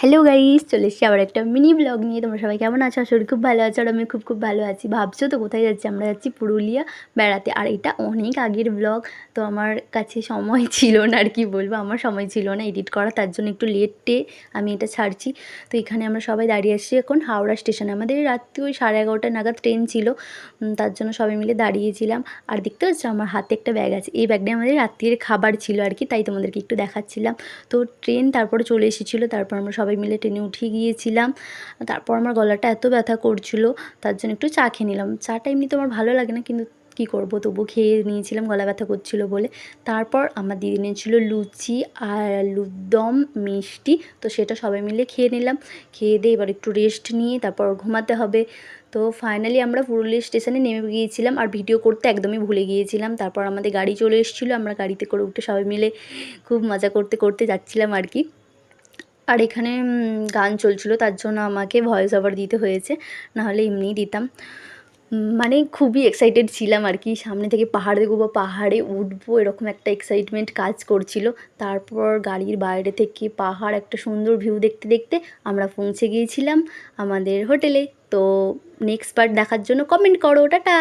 Hello guys, চলে এসেছি আবার একটা মিনি ব্লগ নিয়ে। তোমরা সবাই কেমন আছো? আসলে খুব ভালো আছো, আর আমি খুব ভালো আছি। ভাবছো তো কোথায় যাচ্ছি? আমরা যাচ্ছি পুরুলিয়া বেড়াতে। আর এটা অনেক আগের ব্লগ, তো আমার কাছে সময় ছিল না, আর কি বলবো, আমার সময় ছিল না এডিট করা, তার জন্য একটু লেটে আমি এটা ছাড়ছি। তো এখানে আমরা সবাই দাঁড়িয়ে আসছি এখন হাওড়া স্টেশনে। আমাদের রাত্রি ওই 11:30 নাগাদ ট্রেন ছিল, তার জন্য সবাই মিলে দাঁড়িয়েছিলাম। আর দেখতে পাচ্ছ আমার হাতে একটা ব্যাগ আছে, এই ব্যাগটা আমাদের রাত্রির খাবার ছিল আর কি, তাই তোমাদেরকে একটু দেখাচ্ছিলাম। তো ট্রেন তারপরে চলে এসেছিলো, তারপর আমরা সবাই মিলে ট্রেনে উঠে গিয়েছিলাম। তারপর আমার গলাটা এত ব্যথা করছিল, তার জন্য একটু চা খেয়ে নিলাম। চাটা এমনিতে আমার ভালো লাগে না, কিন্তু কী করবো, তবু খেয়ে নিয়েছিলাম, গলা ব্যথা করছিল বলে। তারপর আমার দিদি এনেছিল লুচি আর আলুর দম, মিষ্টি, তো সেটা সবাই মিলে খেয়ে নিলাম। খেয়ে দিয়ে এবার একটু রেস্ট নিয়ে তারপর ঘুমাতে হবে। তো ফাইনালি আমরা পুরুলিয়া স্টেশনে নেমে গিয়েছিলাম, আর ভিডিও করতে একদমই ভুলে গিয়েছিলাম। তারপর আমাদের গাড়ি চলে এসেছিলো, আমরা গাড়িতে করে উঠে সবাই মিলে খুব মজা করতে করতে যাচ্ছিলাম আর কি। আর এখানে গান চলছিল, তার জন্য আমাকে ভয়েস ওভার দিতে হয়েছে, নাহলে এমনিই দিতাম। মানে খুবই এক্সাইটেড ছিলাম আর কি, সামনে থেকে পাহাড় দেখবো বা পাহাড়ে উঠবো, এরকম একটা এক্সাইটমেন্ট কাজ করছিল। তারপর গাড়ির বাইরে থেকে পাহাড়, একটা সুন্দর ভিউ দেখতে দেখতে আমরা পৌঁছে গিয়েছিলাম আমাদের হোটেলে। তো নেক্সট পার্ট দেখার জন্য কমেন্ট করো, টাটা।